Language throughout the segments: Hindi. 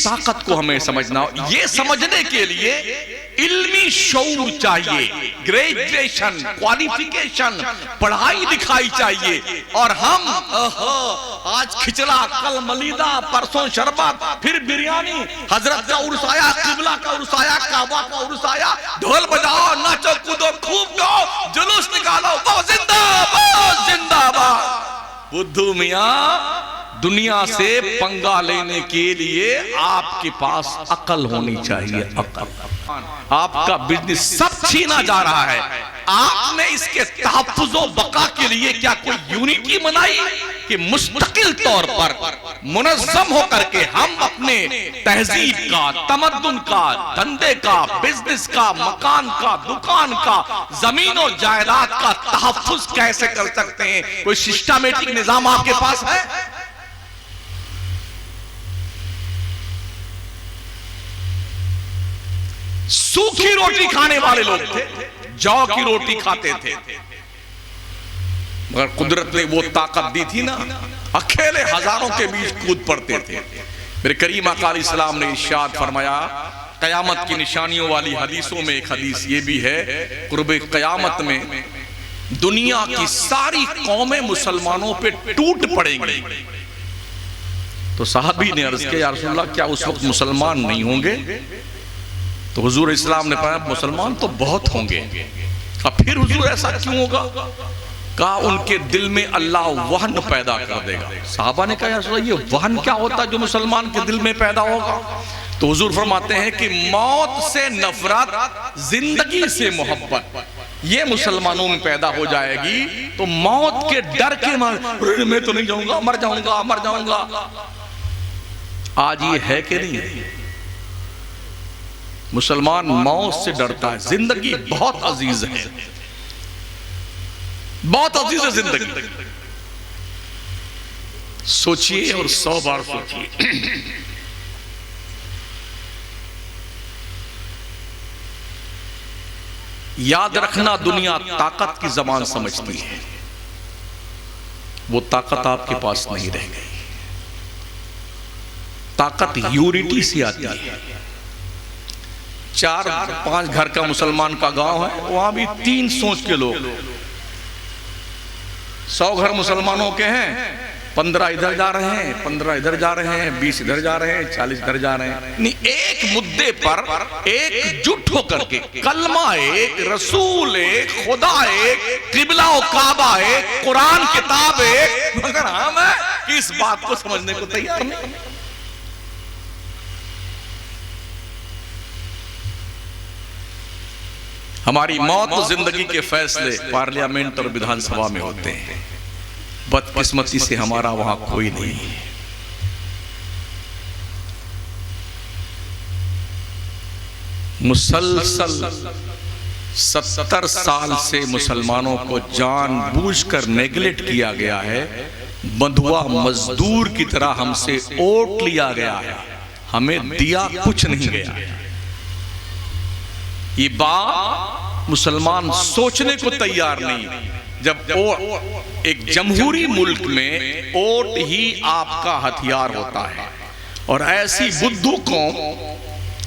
ताकत को हमें समझना हो। ये समझने के लिए इल्मी शऊर चाहिए, ग्रेजुएशन, क्वालिफिकेशन, पढ़ाई लिखाई चाहिए। और हम आज खिचड़ा, कल मलीदा, परसों शरबत, फिर बिरयानी, हजरत का उर्स आया, किबला का उर्स आया, काबा का उर्स आया, ढोल बजाओ, नाचो कूदो, खूब गाओ, जुलूस निकालो, जिंदाबाद जिंदाबाद। बुद्धू मियां, दुनिया से पंगा लेने के लिए आपके पास अकल होनी चाहिए। अकल, आपका बिजनेस सब छीना जा रहा है, आपने इसके तहफ्फुज़ो बका के लिए क्या कोई यूनिटी बनाई कि मुस्तकिल तौर पर मुनज़्ज़म होकर के हम अपने तहजीब का, तमद्दुन का, धंधे का, बिजनेस का, मकान का, दुकान का, जमीन और जायदाद का तहफ्फुज़ कैसे कर सकते हैं? कोई सिस्टमैटिक निजाम आपके पास है? सूखी रोटी खाने वाले लोग थे, जौ की रोटी खाते थे, मगर कुदरत ने वो ताकत दी थी ना, अकेले हजारों के बीच कूद पड़ते थे। मेरे करीम आका अलैहिस्सलाम ने इरशाद फरमाया, कयामत की निशानियों वाली हदीसों में एक हदीस ये भी है, कुर्बे कयामत में दुनिया की सारी कौमें मुसलमानों पे टूट पड़ेंगी। तो साहबी ने अर्ज किया, या रसूलल्लाह क्या उस वक्त मुसलमान नहीं होंगे? तो हुजूर इस्लाम ने कहा मुसलमान तो बहुत होंगे। अब फिर हुजूर ऐसा क्यों होगा? कहा उनके दिल में अल्लाह वहन पैदा कर देगा। साहबा ने कहा या रसूलल्लाह ये वहन क्या होता है जो मुसलमान के दिल में पैदा होगा? तो हुजूर फरमाते हैं कि मौत से नफरत, जिंदगी से मोहब्बत, ये मुसलमानों में पैदा हो जाएगी। तो मौत के डर के मारे मैं तो नहीं जाऊंगा, मर जाऊंगा मर जाऊंगा। आज ये है कि नहीं है? मुसलमान मौत से डरता है, जिंदगी बहुत अजीज है, बहुत अजीज है जिंदगी। सोचिए और 100 बार सोचिए। याद रखना, दुनिया ताकत की जबान समझती है, वो ताकत आपके पास नहीं रह गई। ताकत यूनिटी से आती है। 4-5 घर का मुसलमान का गांव है, वहां भी 3 सोच के लोग, 100 घर मुसलमानों के हैं, 15 इधर जा रहे हैं, 15 इधर जा रहे हैं, 20 इधर जा रहे हैं, 40 इधर जा रहे हैं। नहीं, एक मुद्दे पर एकजुट होकर के कलमा एक, रसूल एक, खुदा एक, किबला और काबा एक, कुरान किताब एक, मगर हम है इस बात को समझने को तैयार नहीं। हमारी मौत और जिंदगी के फैसले पार्लियामेंट और विधानसभा में होते हैं। बदकिस्मती से हमारा वहां कोई नहीं है। मुसलसल 70 साल से मुसलमानों को जानबूझकर नेगलेक्ट किया गया है, बंधुआ मजदूर की तरह हमसे ओट लिया गया है, हमें दिया कुछ नहीं गया। ये बात मुसलमान सोचने को तैयार नहीं। जब एक जमहूरी मुल्क में वोट ही आपका हथियार होता है, और ऐसी बुद्धू कौम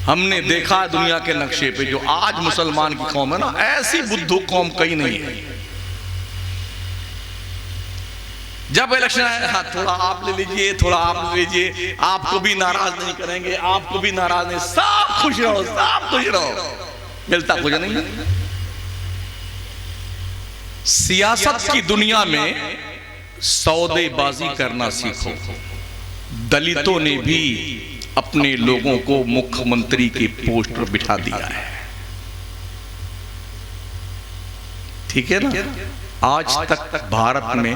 हमने देखा दुनिया के नक्शे पे, जो आज मुसलमान की कौम है ना, ऐसी बुद्धू कौम कहीं नहीं है। जब इलेक्शन आए, हाँ थोड़ा आप ले लीजिए, थोड़ा आप ले लीजिए, आपको भी नाराज नहीं करेंगे, आपको भी नाराज नहीं, सब खुश रहो, सब खुश रहो। मिलता कुछ नहीं। सियासत की दुनिया में सौदेबाजी करना सीखो। दलितों ने भी अपने लोगों को मुख्यमंत्री के पोस्ट पर बिठा दिया है, ठीक है ना। आज तक भारत में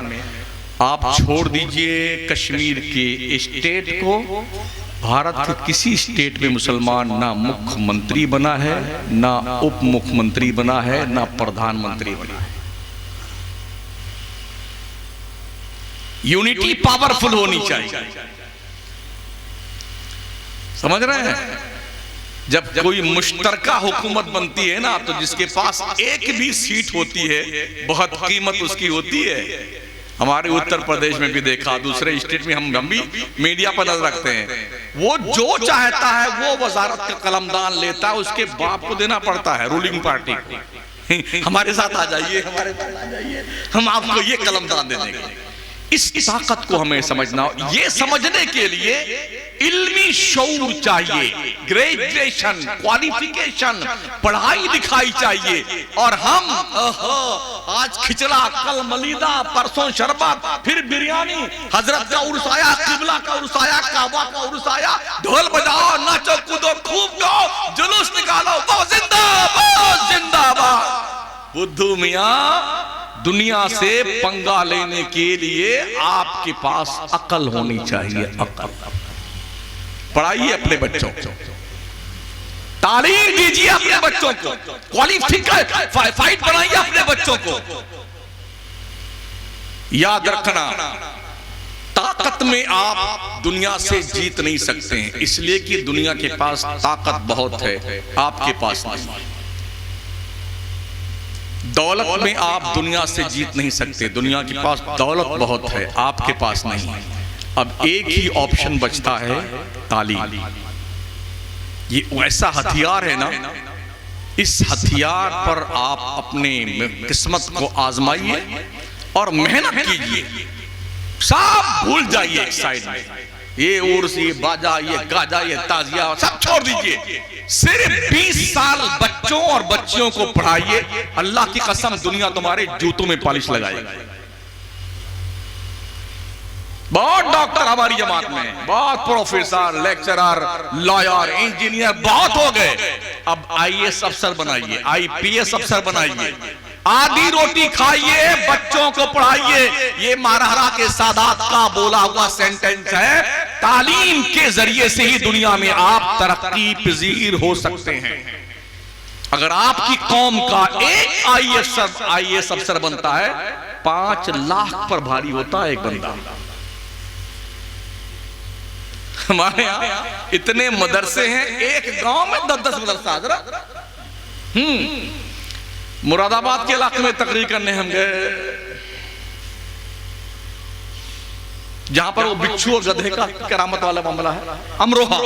आप छोड़ दीजिए कश्मीर के स्टेट को, भारत के किसी स्टेट में मुसलमान ना मुख्यमंत्री बना है, ना उप मुख्यमंत्री बना है, ना प्रधानमंत्री बना है। यूनिटी पावरफुल होनी चाहिए, समझ रहे हैं। जब कोई मुश्तरका हुकूमत बनती है ना, तो जिसके पास एक भी सीट होती है बहुत कीमत उसकी होती है। हमारे उत्तर प्रदेश में भी देखा, दूसरे स्टेट में हम भी मीडिया पर नजर रखते हैं। वो जो चाहता है वो वजारत का कलमदान लेता है, उसके बाप को देना पड़ता है, रूलिंग पार्टी को। हमारे साथ आ जाइए, हमारे साथ आ जाइए, हम आपको ये कलमदान दे देंगे। इस ताकत को हमें समझना, ये समझने के लिए इल्मी शऊर चाहिए, ग्रेजुएशन, क्वालिफिकेशन, पढ़ाई लिखाई चाहिए। और हम आज खिचड़ा, कल मलीदा, परसों शरबत, फिर बिरयानी, हजरत का उर्स आया, किबला का उर्स आया, काबा का उर्स आया, ढोल बजाओ, नाचो कूदो, खूब गाओ, जुलूस निकालो, वो जिंदाबाद जिंदाबाद। बुद्धू मियां, दुनिया से पंगा लेने के लिए आपके पास अकल होनी चाहिए, अकल। पढ़ाइए अपने बच्चों को, तालीम दीजिए अपने बच्चों को, क्वालिफाइड बनाइए अपने बच्चों को। याद रखना, ताकत में आप दुनिया से जीत नहीं सकते हैं, इसलिए कि दुनिया के पास ताकत बहुत है, आपके पास नहीं। दौलत में आप दुनिया से जीत नहीं सकते, दुनिया के पास दौलत बहुत है, आपके पास नहीं है। अब एक ही ऑप्शन बचता है, तालीम। ये वैसा हथियार है ना, इस हथियार पर आप अपने किस्मत को आजमाइए और मेहनत कीजिए। सब भूल जाइए एक साइड में, ये उर्स, ये बाजा, ये गाजा, ये ताजिया सब छोड़ दीजिए। सिर्फ 20 साल बच्चों और बच्चियों को पढ़ाइए, अल्लाह की कसम दुनिया तुम्हारे जूतों में पॉलिश लगाएगी। बहुत डॉक्टर हमारी जमात में, बहुत प्रोफेसर, लेक्चरर, लॉयर, इंजीनियर बहुत हो गए। अब IAS अफसर बनाइए, IPS अफसर बनाइए, आधी रोटी खाइए, बच्चों को पढ़ाइए। ये महाराणा के सादात का बोला हुआ सेंटेंस है। तालीम के जरिए से ही दुनिया में आप तरक्की पजीर हो सकते हैं। अगर आपकी कौम का एक IAS अफसर बनता है, 5 लाख पर भारी होता है एक बंदा। हमारे यहाँ इतने मदरसे हैं, एक गांव में 10-10 मदरसा। मुरादाबाद के इलाके में तकरीर करने हम गए, जहां पर वो बिच्छू और गधे का करामत वाला मामला है, अमरोहा।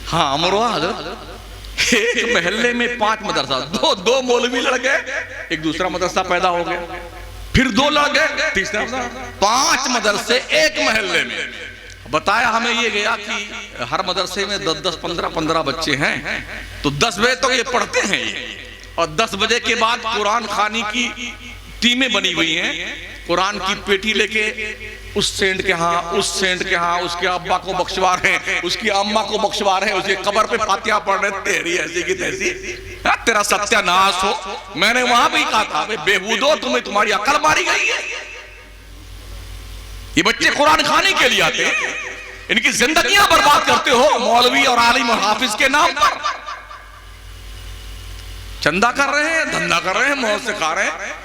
हाँ, अमरोहा हजरत। एक महल्ले में 5 मदरसा, दो मौलवी लड़ गए, एक दूसरा मदरसा पैदा हो गया, फिर 2 लड़ गए, तीसरा, 5 मदरसे एक महल्ले में। बताया हमें ये गया कि हर मदरसे में 10-10, 15-15 बच्चे हैं, तो 10 बजे तो ये पढ़ते हैं ये, और 10 बजे के बाद कुरान खानी की टीमें बनी हुई हैं। कुरान की पेटी लेके उस सेंट के यहाँ, उस सेंट के यहाँ, उसके अब्बा को बख्शवा रहे हैं, उसकी अम्मा को बख्शवा रहे हैं, उसके कब्र पे फातिहा पढ़ रहे, तेरी ऐसी की तैसी, तेरा सत्यानाश हो। मैंने वहां भी कहा था, बेहूदो, तुम्हें तुम्हारी अकल मारी गई है। ये बच्चे कुरान खाने के लिए आते हैं, इनकी जिंदगियां बर्बाद करते हो मौलवी और आलिम और हाफिज के नाम पर। चंदा कर रहे हैं, धंधा कर रहे हैं, मौत से खा रहे हैं।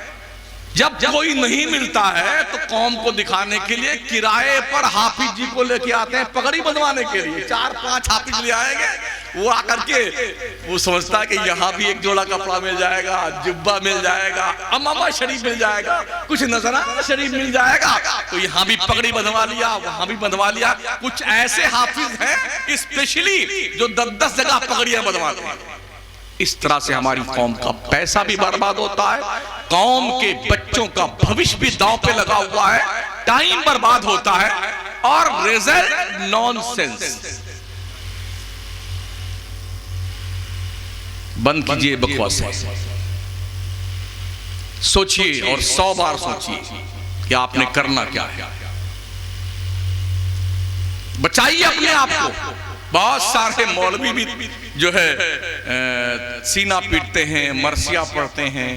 जब कोई नहीं मिलता है तो कौम को दिखाने के लिए किराए पर हाफिज जी को लेके आते हैं, पगड़ी बंधवाने के लिए। 4-5 हाफिज ले आएंगे, वो आकर के वो समझता है कि यहाँ भी एक जोड़ा कपड़ा मिल जाएगा, जुब्बा मिल जाएगा, अमामा शरीफ मिल जाएगा, कुछ नजराना शरीफ मिल जाएगा, तो यहाँ भी पगड़ी बंधवा लिया, वहां भी बंधवा लिया। कुछ ऐसे हाफिज हैं स्पेशली जो 10-10 जगह पगड़ियां बंधवाते हैं। इस तरह से हमारी कौम का पैसा भी बर्बाद होता है, कौम के बच्चों का भविष्य भी दांव पे लगा हुआ है, टाइम बर्बाद होता है, और रिजल्ट नॉनसेंस। बंद कीजिए बकवास, सोचिए और 100 बार सोचिए कि आपने करना क्या है। बचाइए अपने आप को। बहुत सारे मौलवी भी जो है सीना पीटते हैं, मरसिया पढ़ते हैं,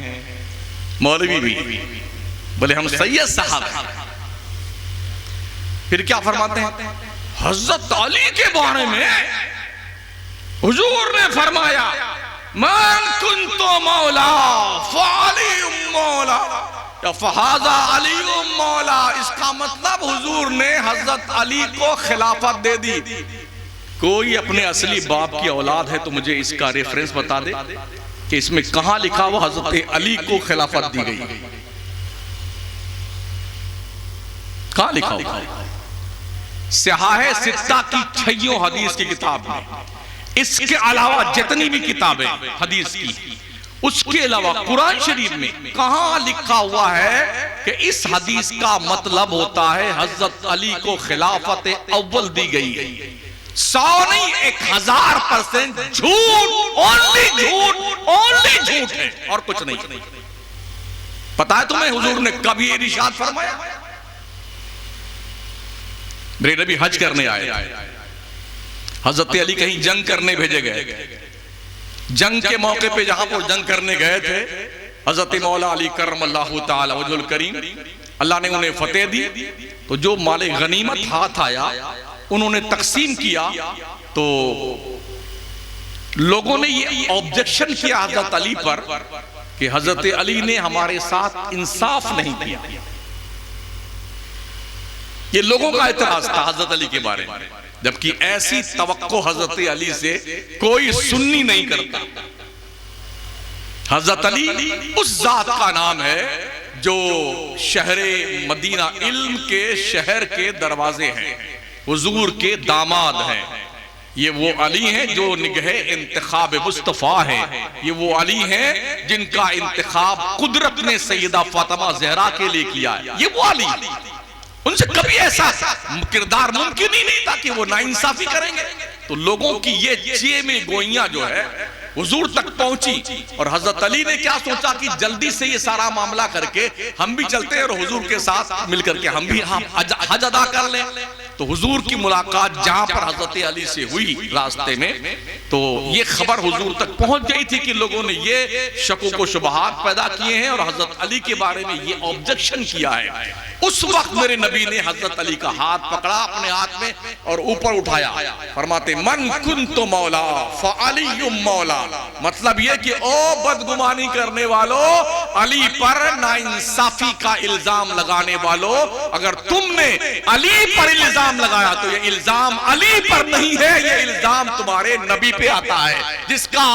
मौलवी भी बोले हम सैयद साहब हैं। फिर क्या फरमाते हैं? हजरत अली के बारे में हुजूर ने फरमाया, मन कुंतो मौला फाली मौला या फहाजा अली मौला। इसका मतलब हुजूर ने हजरत अली को खिलाफत दे दी। कोई अपने असली बाप की औलाद है तो मुझे इसका रेफरेंस बता दे कि इसमें कहां लिखा हुआ हजरत अली को खिलाफत दी गई। कहां लिखा हुआ? सिहाह सित्ता की 6 हदीस की किताब में। इसके अलावा जितनी भी किताबें हदीस की, उसके अलावा कुरान शरीफ में कहां लिखा हुआ है कि इस हदीस का मतलब होता है हजरत अली को खिलाफत अव्वल दी गई? 100 नहीं, 1000% झूठ, ओनली झूठ है और कुछ नहीं। पता है तुम्हें हुजूर ने कभी इरशाद फरमाया? मेरे नबी हज करने आए, हजरत अली कहीं जंग करने भेजे गए। जंग के मौके पे जहां पर जंग करने गए थे, हजरत मौला अली करमल्लाहु ताला वजहुल करीम, अल्लाह ने उन्हें फतेह दी। तो जो माले गनीमत हाथ आया उन्होंने तकसीम किया। तो लोगों ने ये ऑब्जेक्शन किया हजरत अली पर कि हजरत अली ने हमारे साथ इंसाफ नहीं किया। ये लोगों का एतराज था हजरत अली के बारे में, जबकि ऐसी तवक्को हजरत अली से कोई सुन्नी नहीं करता। हजरत अली उस जात का नाम है जो शहरे मदीना इल्म के शहर के दरवाजे हैं, हुजूर के दामाद हैं। ये वो अली हैं जो निगहे इंतखाब मुस्तफा है। ये वो अली हैं जिनका इंतखाब कुदरत ने सैयदा फातिमा ज़हरा के लिए किया है। ये वो अली, उनसे कभी ऐसा किरदार मुमकिन ही नहीं था कि वो नाइंसाफी करेंगे। तो लोगों की ये चे में गोइयां जो है हुजूर तक पहुंची, और हजरत अली ने क्या सोचा कि जल्दी से ये सारा मामला करके हम भी चलते हैं और हुजूर के साथ मिलकर के हम भी हज अदा कर लें। तो हुजूर की मुलाकात जहां पर हजरत अली से हुई रास्ते में, तो ये खबर हुजूर तक पहुंच गई थी कि लोगों ने ये शकों को शुबहात पैदा किए हैं और हजरत अली के बारे में ये ऑब्जेक्शन किया है। उस वक्त मेरे नबी ने हजरत अली का हाथ पकड़ा अपने हाथ में और ऊपर उठाया, फरमाते मन कुन्तु मौला फअलियुम मौला। मतलब ये कि ओ बदगुमानी करने वालों, अली पर नाइंसाफी का इल्जाम लगाने वालों, अगर तुमने अली पर इल्जाम लगाया तो ये इल्जाम अली पर नहीं है, ये इल्जाम तुम्हारे नबी पे आता है। जिसका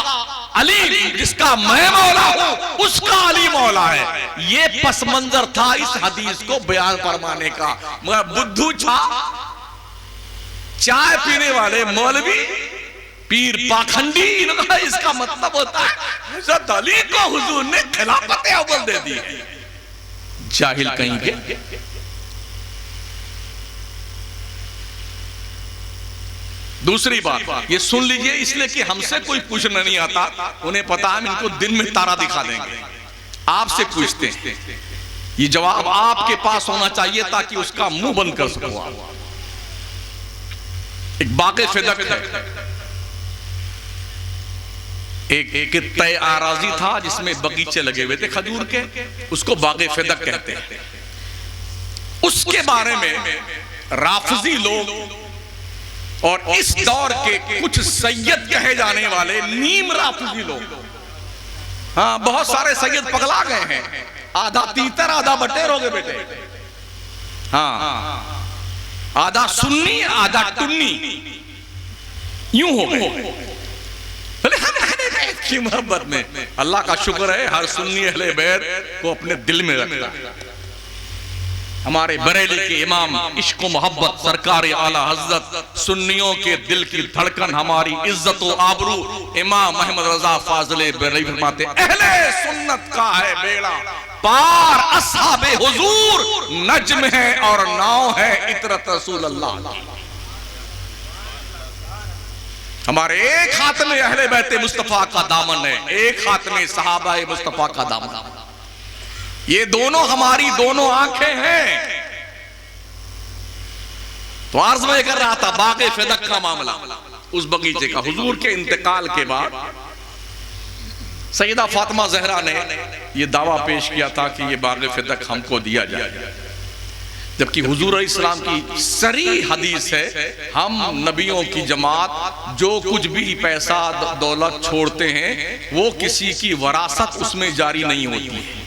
अली, जिसका मैं मौला हूं उसका अली मौला है। ये पस मंजर था इस हदीस को बयान फरमाने का। मगर बुद्धू छा चाय पीने वाले मौलवी पीर पाखंडी, इनका इसका मतलब होता है हज़रत अली को हुजूर ने खिलाफत अव्वल दे दी है। जाहिल कहीं के। दूसरी बात ये सुन लीजिए, इसलिए कि हमसे कोई पूछना नहीं आता, उन्हें पता है हम इनको दिन में तारा दिखा देंगे। आपसे पूछते हैं, ये जवाब आपके पास होना चाहिए ताकि उसका मुंह बंद कर सको। एक बाक़े फिदक है, एक तय आराजी था जिसमें बगीचे लगे हुए थे खजूर के, उसको बाग़े फिदक कहते हैं। उसके बारे में राफजी लोग और इस दौर के कुछ सैयद कहे जाने वाले नीम राफजी लोग, हाँ बहुत सारे सैयद पगला गए हैं, आधा तीतर आधा बटेर हो गए बेटे, हाँ आधा सुन्नी आधा टुन्नी यूं हो गए की मोहब्बत में। अल्लाह का शुक्र है हर सुन्नी अहले बैत को अपने दिल में रखता है। हमारे बरेली के इमाम इश्क मोहब्बत सरकार आला हजरत सुन्नियों के दिल की धड़कन, हमारी इज्जत व आबरू इमाम अहमद रजा फाजिले बरेली फरमाते, अहले सुन्नत का है बेड़ा पार, असहाबे हुजूर नज्म है और नाव है इतरत रसूल अल्लाह की। हमारे एक हाथ में अहले बैत मुस्तफा का दामन है, एक हाथ में सहाबा मुस्तफा का दामन। ये दोनों हमारी दोनों आंखें हैं। तो अर्ज में कर रहा था बाग़े फिदक का मामला, उस बगीचे का। हुजूर के इंतकाल के बाद सैयदा फातिमा ज़हरा ने यह दावा पेश किया था कि यह बाग़े फिदक हमको दिया जाए, जबकि हुजूर इस्लाम की सरी हदीस है, हम नबियों की जमात जो कुछ भी पैसा दौलत छोड़ते हैं वो किसी की वरासत उसमें जारी नहीं होती है।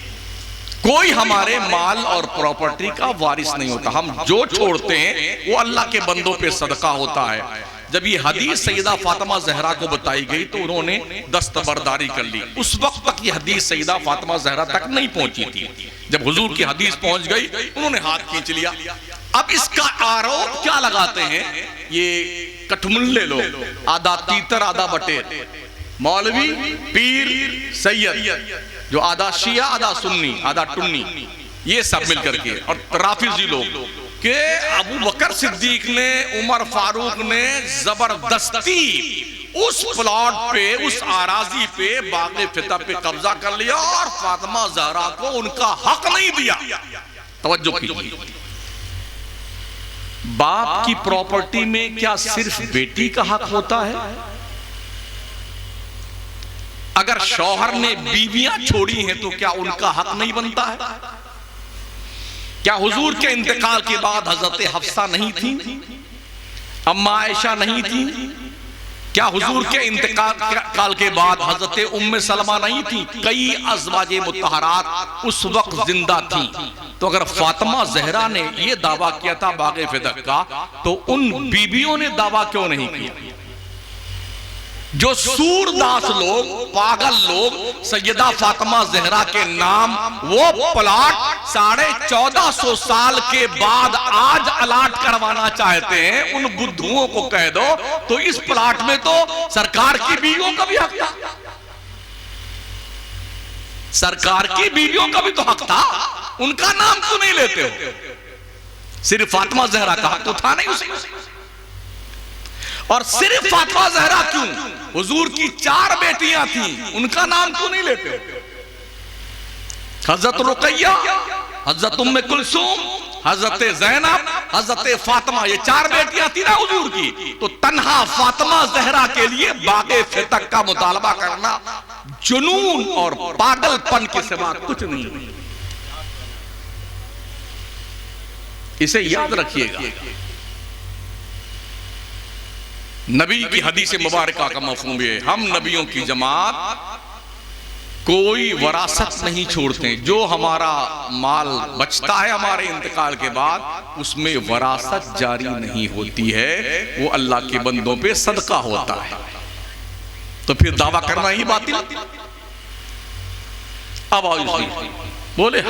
कोई हमारे माल और प्रॉपर्टी का वारिस नहीं होता। हम जो छोड़ते हैं वो अल्लाह के बंदों पे सदका होता है। जब ये हदीस सैयदा फातिमा ज़हरा को बताई गई तो उन्होंने दस्तबरदारी कर ली। उस वक्त तक ये हदीस सैयदा फातिमा ज़हरा तक नहीं पहुंची थी। जब हुजूर की हदीस पहुंच गई उन्होंने हाथ खींच लिया। अब इसका आरोप क्या लगाते हैं ये कठमुल्ले लोग, आधा तीतर आधा बटेर, मौलवी पीर सैयद, जो आधा शिया आधा सुन्नी आधा टुन्नी, ये सब मिलकर के, और राफिजी लोग के अबू बकर सिद्दीक ने, उमर फारूक ने जबरदस्ती उस प्लॉट पे, उस आराजी पे, बागे फिता पे कब्जा कर लिया और फातिमा ज़हरा को उनका हक नहीं दिया। तवज्जो कीजिए, बाप की प्रॉपर्टी में क्या सिर्फ बेटी का हक होता है? अगर शौहर ने बीवियां छोड़ी हैं तो क्या उनका हक नहीं बनता है? क्या हुजूर के इंतकाल के बाद हजरत हफ्सा नहीं थी, अम्मा आयशा नहीं थी? क्या हुजूर के इंतकाल के बाद हजरत उम्मे सलमा नहीं थी? कई अज़वाजे मुत्तहरात उस वक्त जिंदा थी। तो अगर फातिमा ज़हरा ने यह दावा किया था बागे फिदक का, तो उन बीबियों ने दावा क्यों नहीं किया? जो सूरदास लोग, पागल लोग सैयदा फातिमा ज़हरा के नाम वो प्लाट 1450 साल के बाद आज अलाट करवाना चाहते हैं, उन बुद्धुओं को कह दो तो इस प्लाट में तो सरकार की बीवियों का भी हक था, सरकार की बीवियों का भी तो हक था, उनका नाम क्यों नहीं लेते हो? सिर्फ फातिमा ज़हरा का हक तो था नहीं उसे। और सिर्फ फातिमा ज़हरा क्यों, हुजूर की 4 बेटियां थी, उनका नाम क्यों नहीं लेते? हजरत रुकैया, हजरत उम्मे कुलसूम, हजरत ज़ैनब, हजरत फातिमा, ये 4 बेटियां थी ना हुजूर की। तो तन्हा फातिमा ज़हरा के लिए बागे फितक का मुतालबा करना जुनून और पागलपन के सिवा कुछ नहीं। इसे याद रखिएगा। नबी की हदीस मुबारका का मफ़हूम है, हम नबियों की जमात कोई वरासत नहीं छोड़ते। जो हमारा माल बचता है हमारे इंतकाल के बाद, उसमें वरासत जारी नहीं होती है, वो अल्लाह के बंदों पे सदका होता है। तो फिर दावा करना ही बातिल। अब आओ बोले